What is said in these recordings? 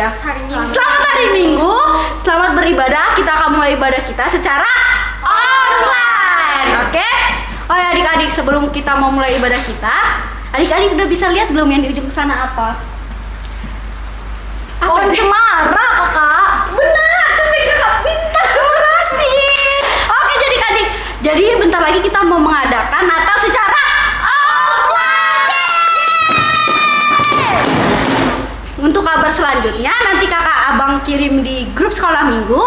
ya? Hari Minggu. Selamat hari Minggu. Selamat beribadah. Kita akan mulai ibadah kita secara online. Oke? Oh ya adik-adik, sebelum kita mau mulai ibadah kita, adik-adik udah bisa lihat belum yang di ujung sana apa? Pohon cemara, Kakak. Benar, tapi kakak pintar. Terima kasih. Oke, jadi adik, jadi bentar lagi kita mau mengadakan Natal secara offline. Untuk kabar selanjutnya nanti kakak abang kirim di grup sekolah minggu.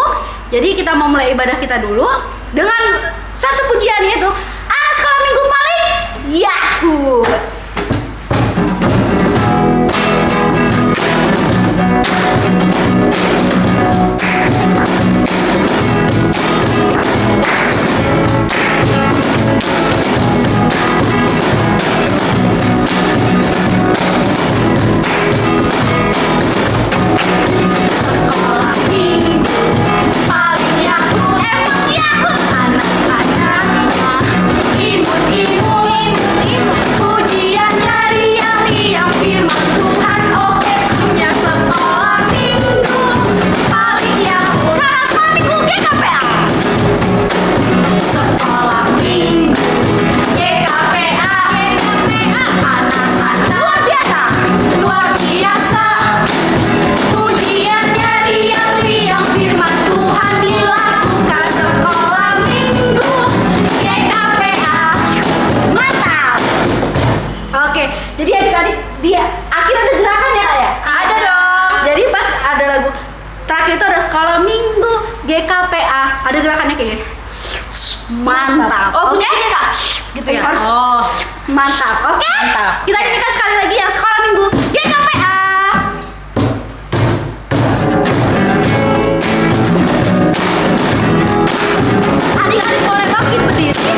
Jadi kita mau mulai ibadah kita dulu dengan satu pujian, yaitu anak sekolah minggu paling Yahoo. Sekolah minggu paling Yahoo, emang Yahoo. Anak-anak imut-imut, pujiannya riang-riang firman Tuhan. Oke, punya sekolah minggu paling Yahoo. Sekarang sekolah minggu GKPA. Sekolah minggu GKPA, anak-anak luar biasa. Pujiannya riang-riang firman Tuhan dilakukan. Sekolah minggu GKPA, Mantap. Oke, jadi adik-adik dia akhirnya ada gerakan ya kak ya? ada dong. Jadi pas ada lagu terakhir itu ada sekolah minggu GKPA, ada gerakannya kayak gini. Mantap. Oh, Oke? bunyinya Kak, gitu ya. Harus- Oh, Mantap. Oke? Mantap. Kita Oke. nyanyikan sekali lagi yang sekolah minggu GKPA. Adik-adik boleh bangkit berdiri.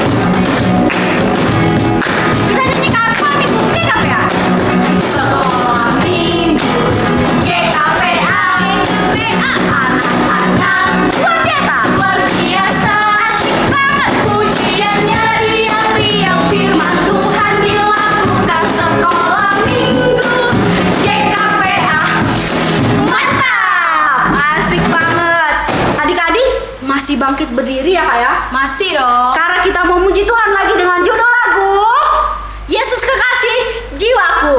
Kita nyanyikan sekolah minggu GKPA. sekolah minggu GKPA, anak-anak Luar biasa. luar biasa. Asik banget. Pujiannya riang-riang firman Tuhan dilakukan. Sekolah minggu GKPA, Mantap. Asik banget. Adik-adik masih bangkit berdiri ya kak ya? masih dong. Karena kita mau muji Tuhan lagi dengan judul lagu Yesus Kekasih Jiwaku.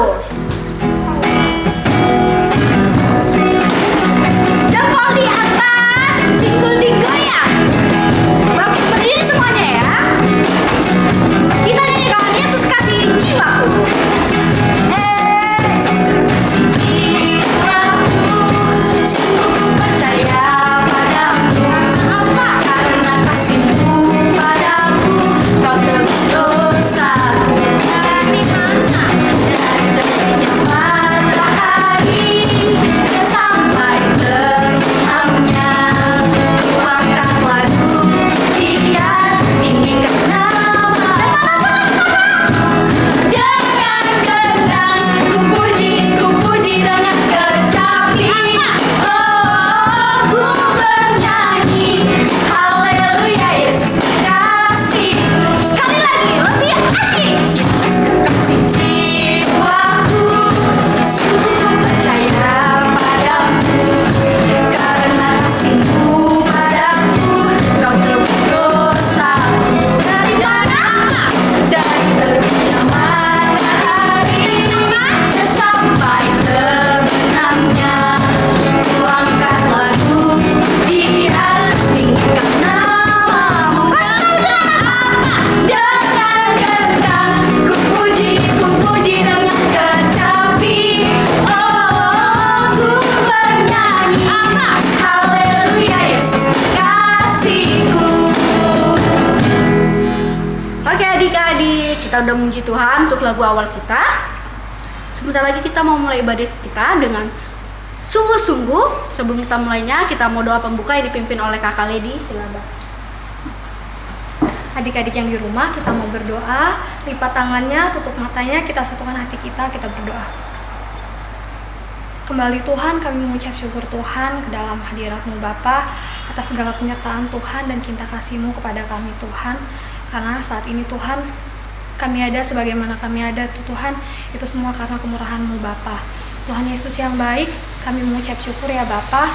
Jempol di atas, pinggul digoyang. Bangkit berdiri semuanya ya. Kita nyanyikan Yesus Kasih Jiwaku. Si jiwaku sungguh percaya padamu, karena kasih-Mu padaku Kau tebus dosaku. Dari mana? Dari terbitnya matahari sampai terbenamnya. Tuangkan lagu Dia, tinggikan nama-Mu. Dengan gendang ku puji dengan kecapi. Oh, ku bernyanyi haleluya, Yesus kekasihku. Sekali lagi, lebih asik. Yesus kekasih jiwaku, sungguh percaya padamu, karena kasih-Mu padaku Kau tebus dosaku. Dari mana? Dari terbitnya matahari sampai terbenamnya. Tuangkan lagu Dia, tinggikan nama-Mu. Dengan gendang ku puji dengan kecapi. Oh, ku bernyanyi haleluya, Yesus kekasihku. Oke adik-adik, kita udah memuji Tuhan untuk lagu awal kita. Sebentar lagi kita mau mulai ibadah kita dengan sungguh-sungguh. Sebelum kita mulainya, kita mau doa pembuka yang dipimpin oleh Kakak Lady. Silakan. Adik-adik yang di rumah, kita mau berdoa, lipat tangannya, tutup matanya, kita satukan hati kita berdoa. Kembali Tuhan, kami mengucap syukur Tuhan ke dalam hadirat-Mu Bapa atas segala penyertaan Tuhan dan cinta kasih-Mu kepada kami Tuhan. Karena saat ini Tuhan, kami ada sebagaimana kami ada Tuhan, itu semua karena kemurahan-Mu Bapa. Tuhan Yesus yang baik, kami mengucap syukur ya Bapa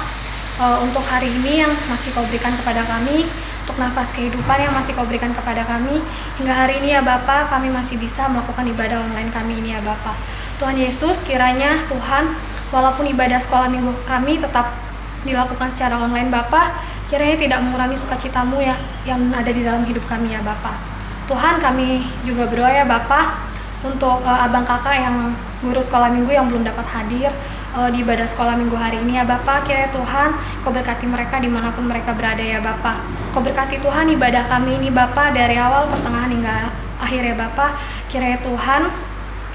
untuk hari ini yang masih Kau berikan kepada kami, untuk nafas kehidupan yang masih Kau berikan kepada kami. Hingga hari ini ya Bapa, kami masih bisa melakukan ibadah online kami ini ya Bapa. Tuhan Yesus, kiranya Tuhan, walaupun ibadah sekolah minggu kami tetap dilakukan secara online Bapa, kiranya tidak mengurangi sukacitamu ya yang ada di dalam hidup kami ya Bapa. Tuhan, kami juga berdoa ya Bapa untuk abang kakak yang guru sekolah minggu yang belum dapat hadir di ibadah sekolah minggu hari ini ya Bapak. Kiranya Tuhan Kau berkati mereka dimanapun mereka berada ya Bapak. Kau berkati Tuhan ibadah kami ini Bapak, dari awal, pertengahan hingga akhir ya Bapak. Kiranya Tuhan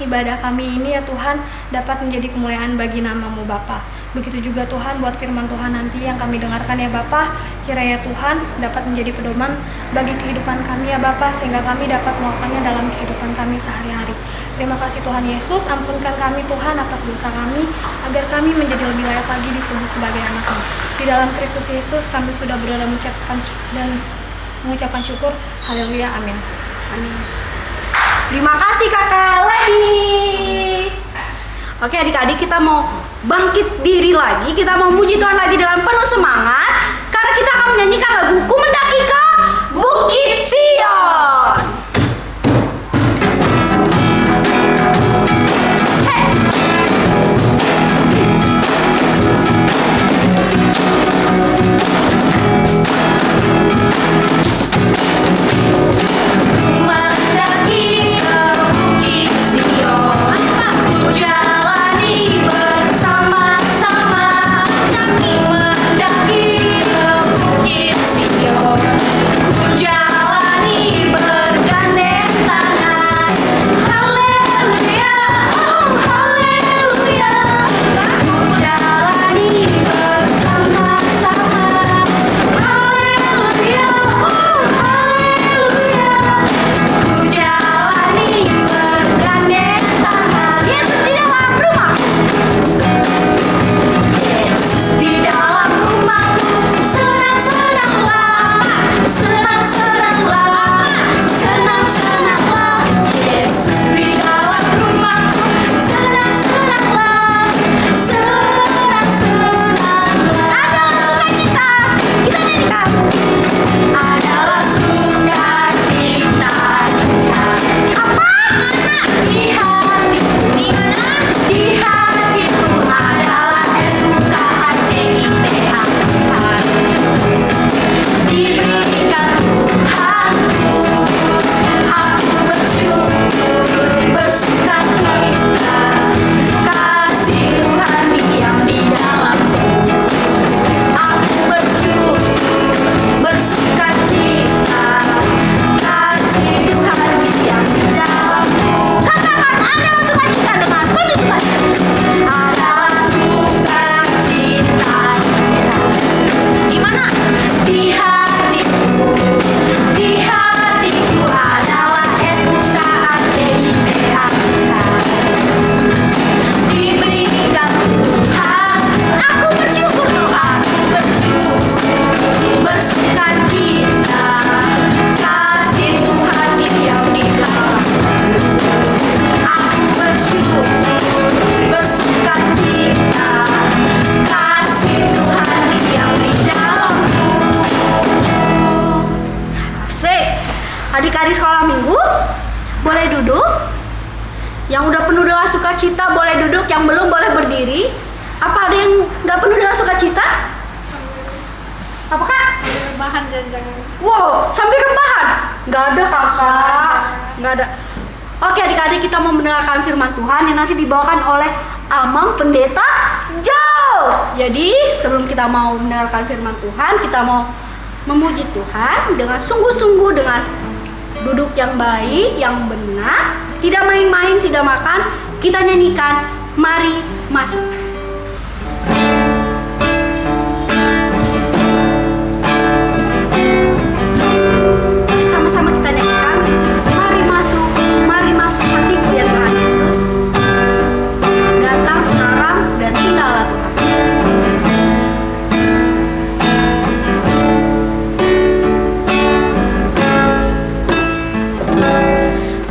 ibadah kami ini ya Tuhan dapat menjadi kemuliaan bagi nama-Mu Bapak. Begitu juga Tuhan buat firman Tuhan nanti yang kami dengarkan ya Bapak. Kiranya Tuhan dapat menjadi pedoman bagi kehidupan kami ya Bapak, sehingga kami dapat melakukannya dalam kehidupan kami sehari-hari. Terima kasih Tuhan Yesus, ampunkan kami Tuhan atas dosa kami, agar kami menjadi lebih layak lagi disebut sebagai anak-Mu. Di dalam Kristus Yesus kami sudah berdoa dan mengucapkan syukur. Haleluya, amin. Amin. Terima kasih Kakak Lady. Oke adik-adik, kita mau bangkit diri lagi, kita mau muji Tuhan lagi dengan penuh semangat, karena kita akan menyanyikan lagu Ku Mendaki ke Bukit Sion. Mendaki ke Bukit Sion, ku jalani bersama-sama. Mendaki ke Bukit Sion, ku jalani bergandeng tangan. Haleluya, oh haleluya, ku jalani bersama-sama. Haleluya, oh haleluya, ku jalani bergandeng tangan. Yesus di dalam rumah. Yesus di dalam rumahku, senang-senanglah, senang-senanglah, senang-senanglah. Yesus di dalam rumahku, senang-senanglah, senang-senanglah. Adalah sukacita Di hatiku, di mana? Di hatiku adalah SUKACITH. Diberikan Tuhanku, aku bersyukur, bersukacita. Kasih Tuhan diam di dalamku, aku bersyukur, bersukacita. Kasih Tuhan diam di dalamku. Katakan adalah sukacita dengan penuh sukacita. Adalah sukacita. Di mana? Di hatiku, di hatiku adalah SUKACITH. Diberikan Tuhan, aku bersyukur, aku bersyukur, bersukacita. Kasih Tuhan diam di dalamku, aku bersyukur, bersukacita. Kasih Tuhan diam di dalamku. Asik. Adik-adik sekolah minggu boleh duduk. Yang udah penuh dengan sukacita boleh duduk, yang belum boleh berdiri. Apa ada yang nggak penuh dengan sukacita? Apa Kak? Rebahan jangan-jangan. Wow, sambil rebahan? Nggak ada kakak, nggak ada. Oke adik-adik, kita mau mendengarkan firman Tuhan yang nanti dibawakan oleh Amang Pendeta Joe. Jadi sebelum kita mau mendengarkan firman Tuhan, kita mau memuji Tuhan dengan sungguh-sungguh, dengan duduk yang baik, yang benar, tidak main-main, tidak makan. Kita nyanyikan Mari Masuk. Sama-sama kita nyanyikan Mari masuk hatiku ya Tuhan Yesus. Datang sekarang dan tinggallah Tuhan.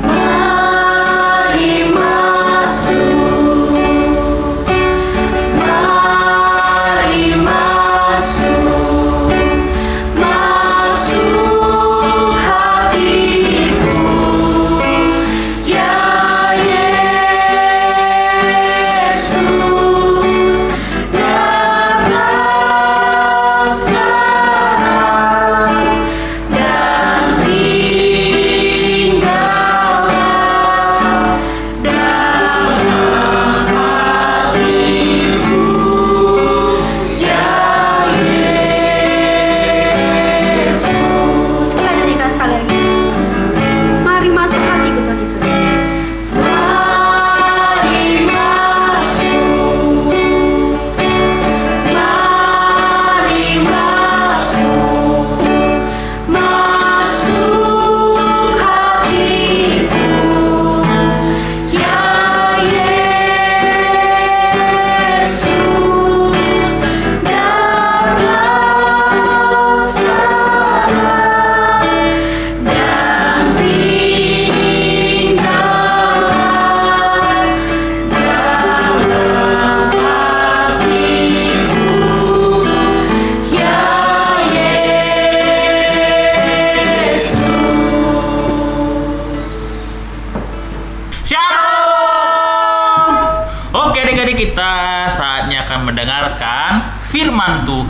Mari masuk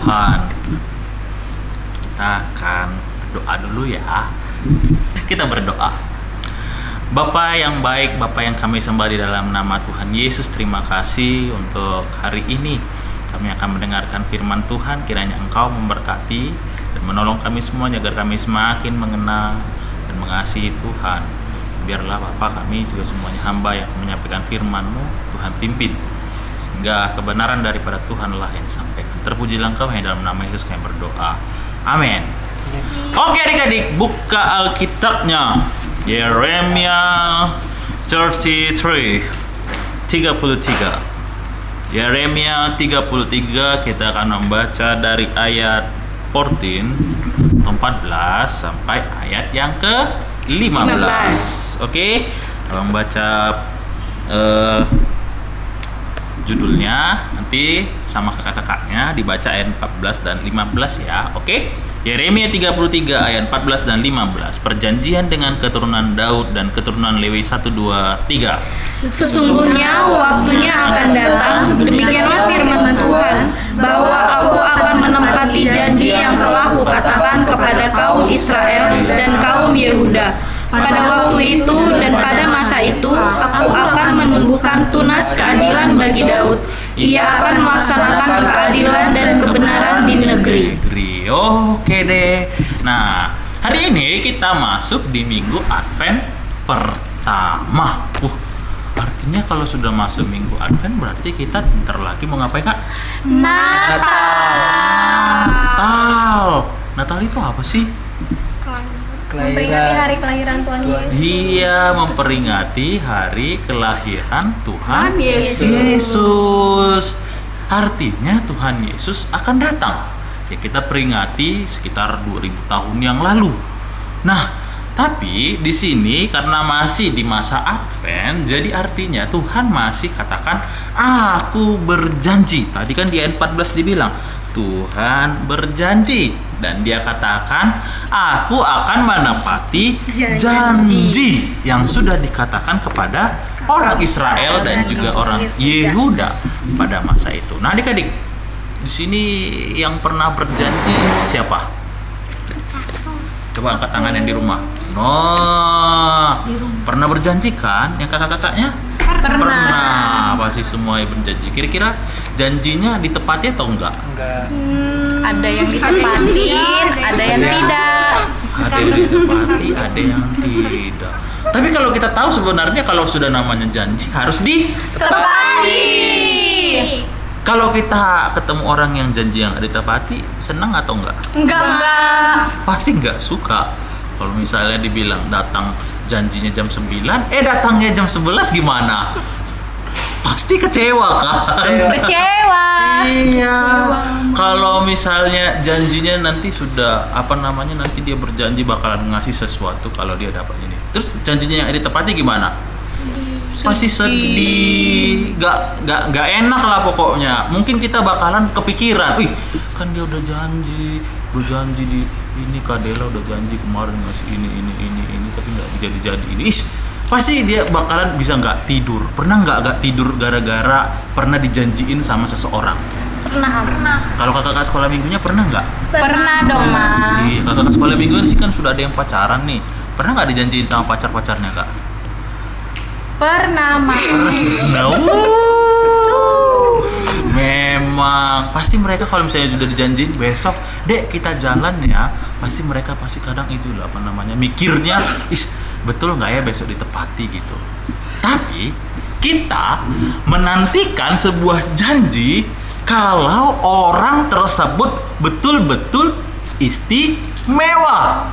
Tuhan. Kita akan berdoa dulu ya. Kita berdoa. Bapa yang baik, Bapa yang kami sembah di dalam nama Tuhan Yesus, terima kasih untuk hari ini. Kami akan mendengarkan firman Tuhan, kiranya Engkau memberkati dan menolong kami semuanya agar kami semakin mengenal dan mengasihi Tuhan. Biarlah Bapa kami juga semuanya hamba yang menyampaikan firman-Mu, Tuhan pimpin. Sehingga kebenaran daripada Tuhanlah yang disampaikan. Terpujilah Engkau, hanya dalam nama Yesus kami berdoa. Amin. Oke adik-adik, buka Alkitabnya. Yeremia 33. Yeremia 33, kita akan membaca dari ayat 14 sampai ayat yang ke-15. Oke, membaca judulnya nanti sama kakak-kakaknya dibaca ayat 14 dan 15 ya. Oke. Yeremia 33 ayat 14 dan 15. Perjanjian dengan keturunan Daud dan keturunan Lewi 1 2 3. Sesungguhnya waktunya akan datang, demikianlah firman Tuhan, bahwa aku akan menempati janji yang telah kukatakan kepada kaum Israel dan kaum Yehuda. Pada waktu itu dan pada masa itu, aku akan menumbuhkan tunas keadilan bagi Daud. Ia akan melaksanakan keadilan dan kebenaran di negeri. Oke deh. Nah, hari ini kita masuk di minggu Advent pertama. Artinya kalau sudah masuk minggu Advent berarti kita bentar lagi mau ngapain, Kak? Natal itu apa sih? Memperingati hari kelahiran Tuhan Yesus. Iya, memperingati hari kelahiran Tuhan Yesus. Yesus. Artinya Tuhan Yesus akan datang. Ya, kita peringati sekitar 2000 tahun yang lalu. Nah, tapi di sini karena masih di masa Advent, jadi artinya Tuhan masih katakan, aku berjanji. Tadi kan di ayat 14 dibilang, Tuhan berjanji. Dan dia katakan, aku akan menepati janji yang sudah dikatakan kepada orang Israel dan juga orang Yehuda pada masa itu. Nah adik-adik, di sini yang pernah berjanji siapa? Coba angkat tangan yang di rumah. Pernah berjanji kan yang kakak-kakaknya? Pernah. Pasti semua yang berjanji. Kira-kira janjinya ditepati atau enggak? Ada yang ditepatin, ada yang tidak. Ada yang ditepati, ada yang tidak. Tapi kalau kita tahu sebenarnya kalau sudah namanya janji harus ditepati. Kalau kita ketemu orang yang janji yang ditepati, senang atau enggak? Enggak. Pasti enggak suka. Kalau misalnya dibilang datang janjinya jam 9, datangnya jam 11 gimana? Pasti kecewa kan? Kecewa. Iya. Kalau misalnya janjinya nanti sudah nanti dia berjanji bakalan ngasih sesuatu kalau dia dapat ini. Terus janjinya yang ditepati gimana? Pasti sedih, nggak enak lah pokoknya. Mungkin kita bakalan kepikiran, kan dia udah janji di ini, Kak Dela udah janji kemarin ngasih ini, tapi nggak jadi ini. Pasti dia bakalan bisa nggak tidur. Pernah nggak tidur gara-gara pernah dijanjiin sama seseorang? Pernah. Kalau kakak sekolah minggunya pernah nggak? Pernah dong, Ma. Iya, kakak sekolah mingguan sih kan sudah ada yang pacaran nih. Pernah nggak dijanjiin sama pacarnya Kak? Pernah, Ma. Memang pasti mereka kalau misalnya sudah dijanjiin besok, Dek kita jalan ya. Pasti mereka kadang itu mikirnya, betul nggak ya besok ditepati gitu. Tapi kita menantikan sebuah janji kalau orang tersebut betul-betul istimewa.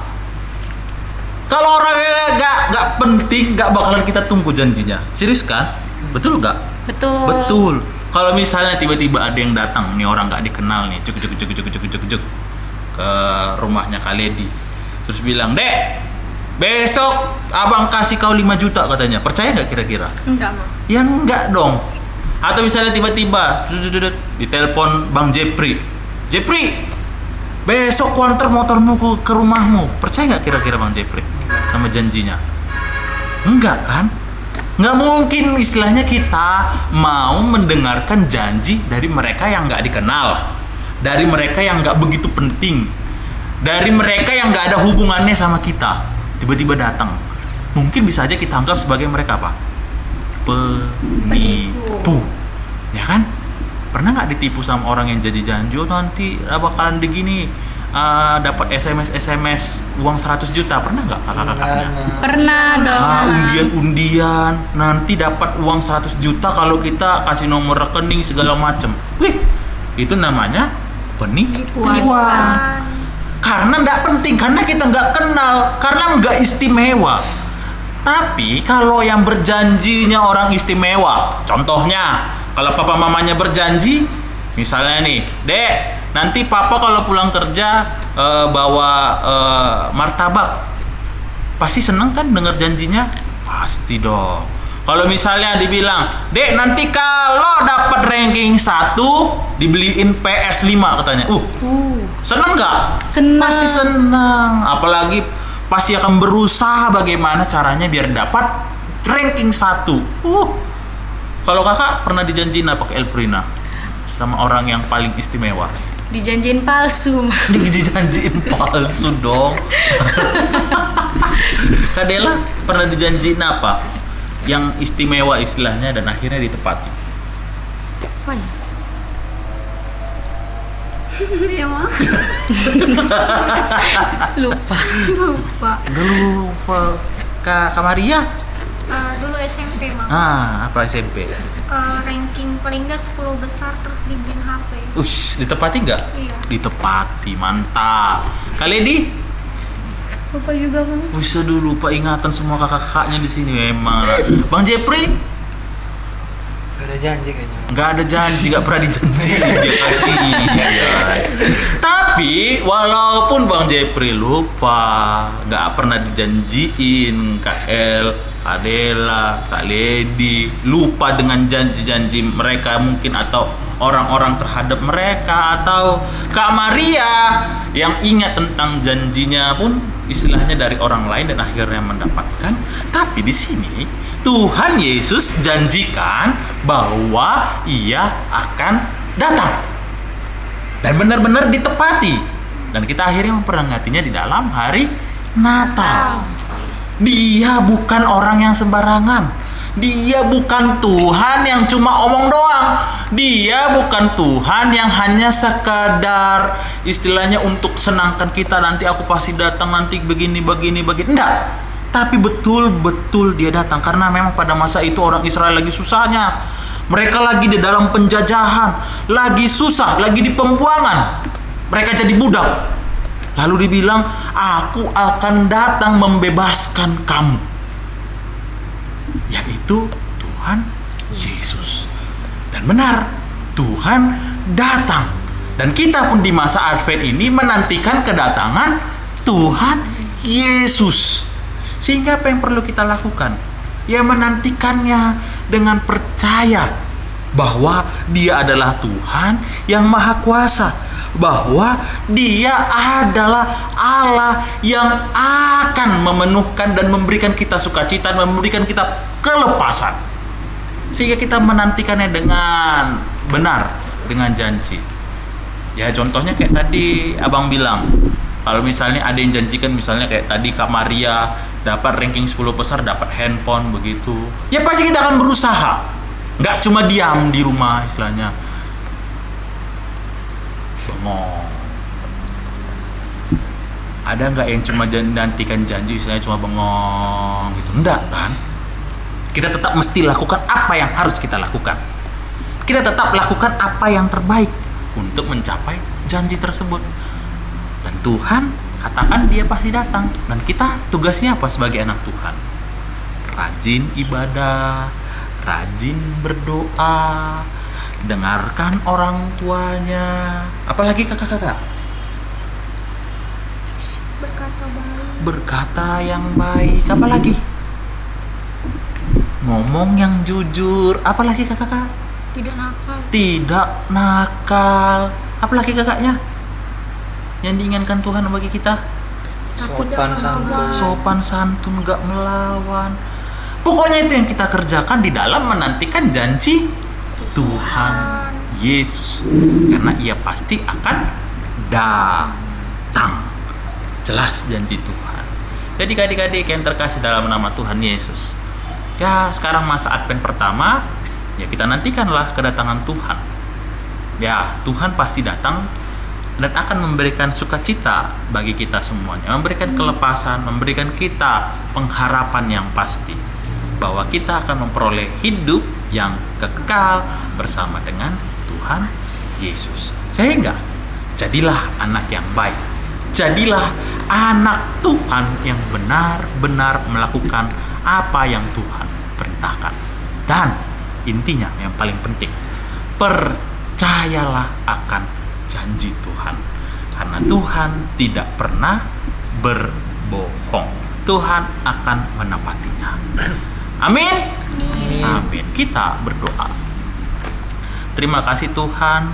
Kalau orangnya nggak penting, nggak bakalan kita tunggu janjinya. Serius kan? Betul nggak? Betul. Kalau misalnya tiba-tiba ada yang datang, nih orang nggak dikenal nih, cuk ke rumahnya Kak Ledi, terus bilang, Dek, besok abang kasih kau 5 juta katanya. Percaya nggak kira-kira? Enggak, Ma. Ya enggak dong. Atau misalnya tiba-tiba ditelepon Bang Jepri, besok ku antar motormu ke rumahmu. Percaya nggak kira-kira Bang Jepri sama janjinya? Enggak kan? Nggak mungkin istilahnya kita mau mendengarkan janji dari mereka yang nggak dikenal. dari mereka yang nggak begitu penting, dari mereka yang nggak ada hubungannya sama kita, tiba-tiba datang. Mungkin bisa aja kita anggap sebagai mereka apa? Penipu. Ya kan? Pernah nggak ditipu sama orang yang janji-janji, oh nanti bakalan begini, dapat SMS uang 100 juta. Pernah nggak kakak-kakaknya? Pernah dong. Undian, nanti dapat uang 100 juta kalau kita kasih nomor rekening segala macam. Wih, itu namanya penipuan. Karena nggak penting, karena kita nggak kenal, karena nggak istimewa. Tapi kalau yang berjanjinya orang istimewa, contohnya kalau papa mamanya berjanji, misalnya nih, Dek, nanti papa kalau pulang kerja bawa martabak, pasti seneng kan dengar janjinya? Pasti dong. Kalau misalnya dibilang, Dek, nanti kalau dapat ranking 1 dibeliin PS5 katanya. Seneng nggak? Seneng. Pasti seneng. Apalagi pasti akan berusaha bagaimana caranya biar dapat ranking 1. Kalau kakak pernah dijanjiin apa ke Elfrina sama orang yang paling istimewa? Dijanjiin palsu. Dijanjiin palsu dong. Kak Dela pernah dijanjiin apa yang istimewa istilahnya dan akhirnya ditepati? Apa ya? Iya mah. Lupa. Lupa. Kak Maria? Dulu SMP mah. Apa SMP? Ranking paling nggak 10 besar terus dibeliin HP. Ditepati nggak? Iya. Ditepati, mantap. Kak Lady? Lupa juga bang. Bisa dulu lupa ingatan semua kakak-kakaknya di sini memang. Bang Jepri? Gak ada janji kayaknya. Nggak ada janji, nggak pernah dijanjiin dia kasih. Tapi walaupun Bang Jepri lupa, nggak pernah dijanjiin, Kak El, Kak Dela, Kak Lady lupa dengan janji-janji mereka mungkin, atau orang-orang terhadap mereka, atau Kak Maria yang ingat tentang janjinya pun istilahnya dari orang lain dan akhirnya mendapatkan. Tapi di sini Tuhan Yesus janjikan bahwa Ia akan datang dan benar-benar ditepati, dan kita akhirnya memperingatinya di dalam hari Natal. Dia bukan orang yang sembarangan. Dia bukan Tuhan yang cuma omong doang. Dia bukan Tuhan yang hanya sekadar istilahnya untuk senangkan kita, nanti aku pasti datang, nanti begini. Enggak. Tapi betul-betul dia datang karena memang pada masa itu orang Israel lagi susahnya. Mereka lagi di dalam penjajahan, lagi susah, lagi di pembuangan. Mereka jadi budak. Lalu dibilang, aku akan datang membebaskan kamu. Yaitu Tuhan Yesus. Dan benar, Tuhan datang. Dan kita pun di masa Advent ini menantikan kedatangan Tuhan Yesus. Sehingga apa yang perlu kita lakukan? Ya menantikannya dengan percaya bahwa Dia adalah Tuhan yang Maha Kuasa, bahwa Dia adalah Allah yang akan memenuhkan dan memberikan kita sukacita, memberikan kita kelepasan. Sehingga kita menantikannya dengan benar, dengan janji. Ya contohnya kayak tadi abang bilang, kalau misalnya ada yang janjikan, misalnya kayak tadi Kak Maria dapat ranking 10 besar, dapat handphone begitu, ya pasti kita akan berusaha, nggak cuma diam di rumah istilahnya bengong. Ada nggak yang cuma nantikan janji istilahnya cuma bengong gitu? Enggak kan? Kita tetap mesti lakukan apa yang harus kita lakukan. Kita tetap lakukan apa yang terbaik untuk mencapai janji tersebut. Dan Tuhan katakan Dia pasti datang. Dan kita tugasnya apa sebagai anak Tuhan? Rajin ibadah, rajin berdoa, dengarkan orang tuanya. Apalagi kakak-kakak? Berkata yang baik. Apalagi? Ngomong yang jujur. Apalagi kakak-kakak? Tidak nakal. Apalagi kakaknya? Yang diinginkan Tuhan bagi kita? Sopan santun, gak melawan. Pokoknya itu yang kita kerjakan di dalam menantikan janji Tuhan Yesus, karena ia pasti akan datang. Jelas janji Tuhan. Jadi adik-adik yang terkasih dalam nama Tuhan Yesus, ya sekarang masa Advent pertama, ya kita nantikanlah kedatangan Tuhan. Ya Tuhan pasti datang dan akan memberikan sukacita bagi kita semuanya, memberikan kelepasan, memberikan kita pengharapan yang pasti bahwa kita akan memperoleh hidup yang kekal bersama dengan Tuhan Yesus. Sehingga jadilah anak yang baik, jadilah anak Tuhan yang benar-benar melakukan apa yang Tuhan perintahkan. Dan intinya yang paling penting, percayalah akan janji Tuhan, karena Tuhan tidak pernah berbohong. Tuhan akan menepatinya. Amin. Amin. Kita berdoa. Terima kasih Tuhan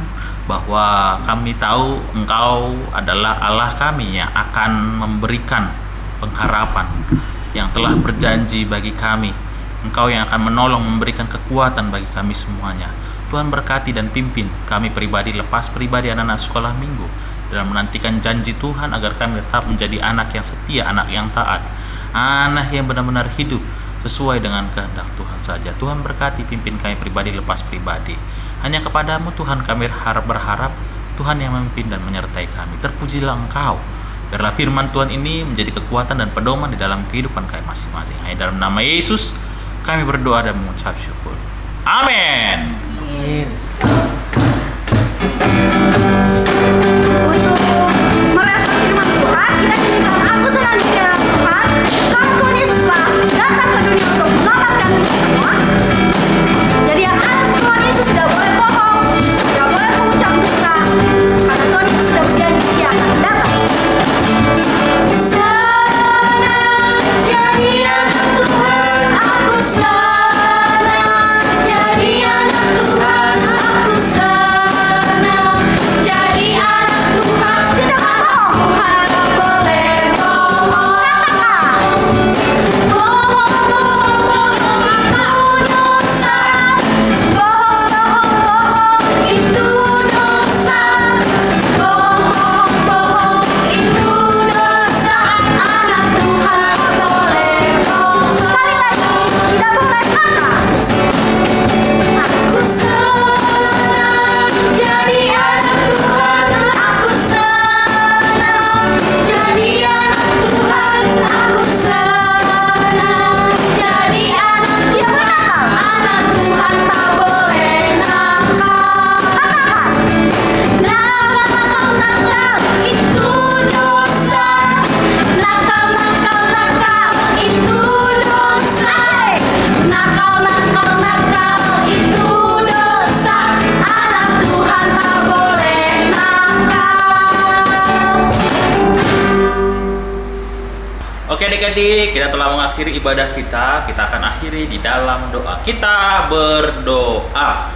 bahwa kami tahu Engkau adalah Allah kami yang akan memberikan pengharapan, yang telah berjanji bagi kami. Engkau yang akan menolong, memberikan kekuatan bagi kami semuanya. Tuhan berkati dan pimpin kami pribadi, lepas pribadi anak-anak sekolah minggu dalam menantikan janji Tuhan agar kami tetap menjadi anak yang setia, anak yang taat, anak yang benar-benar hidup sesuai dengan kehendak Tuhan saja. Tuhan berkati, pimpin kami pribadi, lepas pribadi. Hanya kepadamu Tuhan kami berharap, Tuhan yang memimpin dan menyertai kami. Terpujilah Engkau. Biarlah firman Tuhan ini menjadi kekuatan dan pedoman di dalam kehidupan kami masing-masing. Hanya dalam nama Yesus kami berdoa dan mengucap syukur. Amin. Untuk merespon firman Tuhan, kita nyanyikan Aku Sayang di Dalam Tuhan. Karena Tuhan Yesus telah datang ke dunia untuk menyelamatkan kita semua. Jadi yang anak Tuhan Yesus tidak boleh bohong, tidak boleh mengucap dusta, karena Tuhan Yesus sudah berjanji Dia akan datang. Senang jadi anak Tuhan, aku senang jadi anak Tuhan, aku senang jadi anak Tuhan. Tidak bohong, Tuhan tak boleh bohong. Katakan, bohong itu dosa, bohong itu dosa, bohong itu dosa. Anak Tuhan tak boleh bohong. Sekali lagi, tidak boleh kata. Aku senang jadi anak Tuhan, aku senang jadi anak Tuhan, aku senang jadi anak Tuhan. Anak Tuhan tak boleh nakal. Katakan, nakal itu dosa, nakal itu dosa, nakal itu dosa. Anak Tuhan tak boleh nakal. Oke adik-adik, kita telah mengakhiri ibadah kita. Kita akan akhiri di dalam doa. Kita berdoa.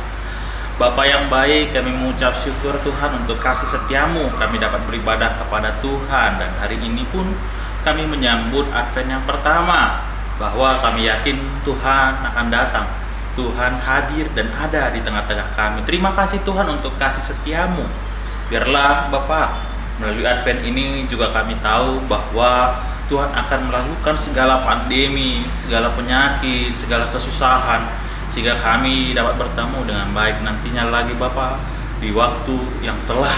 Bapa yang baik, kami mengucap syukur Tuhan untuk kasih setiamu. Kami dapat beribadah kepada Tuhan. Dan hari ini pun kami menyambut Advent yang pertama, bahwa kami yakin Tuhan akan datang. Tuhan hadir dan ada di tengah-tengah kami. Terima kasih Tuhan untuk kasih setiamu. Biarlah Bapa, melalui Advent ini juga kami tahu bahwa Tuhan akan melakukan segala pandemi, segala penyakit, segala kesusahan, sehingga kami dapat bertemu dengan baik nantinya lagi Bapa, di waktu yang telah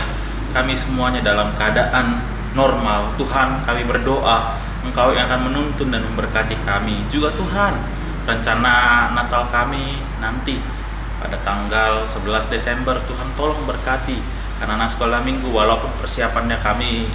kami semuanya dalam keadaan normal. Tuhan, kami berdoa Engkau yang akan menuntun dan memberkati kami. Juga Tuhan, rencana Natal kami nanti pada tanggal 11 Desember, Tuhan tolong berkati anak-anak sekolah minggu, walaupun persiapannya kami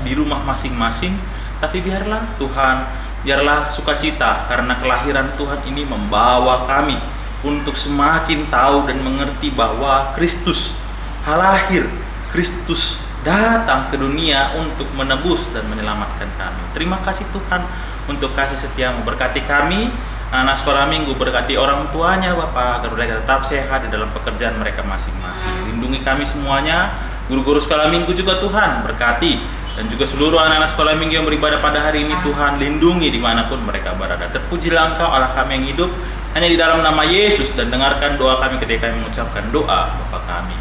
di rumah masing-masing, tapi biarlah Tuhan, biarlah sukacita karena kelahiran Tuhan ini membawa kami untuk semakin tahu dan mengerti bahwa Kristus lahir, Kristus datang ke dunia untuk menebus dan menyelamatkan kami. Terima kasih Tuhan untuk kasih setiamu. Berkati kami, anak sekolah minggu, berkati orang tuanya Bapak, agar mereka tetap sehat di dalam pekerjaan mereka masing-masing. Lindungi kami semuanya, guru-guru sekolah minggu juga Tuhan, berkati. Dan juga seluruh anak-anak sekolah minggu yang beribadah pada hari ini Tuhan, lindungi dimanapun mereka berada. Terpujilah Engkau Allah kami yang hidup. hanya di dalam nama Yesus, dan dengarkan doa kami ketika kami mengucapkan doa Bapa kami.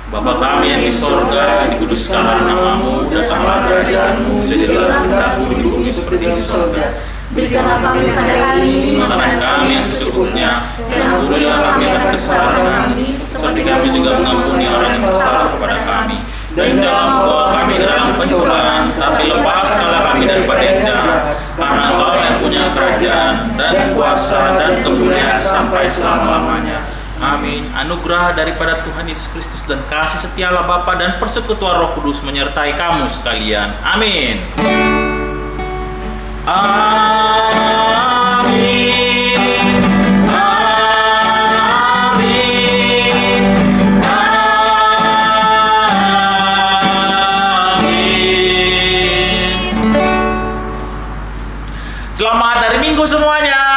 Bapa kami yang di sorga, dikuduskanlah namamu, datanglah kerajaanmu, jadilah kehendakmu di bumi seperti di sorga. Berikanlah kami pada hari ini Makanan kami yang secukupnya, dan ampunilah kami akan kesalahan kami, seperti kami juga mengampuni orang yang bersalah kepada kami. Dan jangan membawa kami ke dalam pencobaan, tapi lepaskanlah kami daripada yang jahat. Karena Engkau yang punya kerajaan, dan kuasa, dan kemuliaan sampai selama-lamanya. Amin. Anugerah daripada Tuhan Yesus Kristus dan kasih setialah Bapa dan persekutuan Roh Kudus menyertai kamu sekalian. Amin. Amin. Amin. Amin. Selamat hari Minggu semuanya.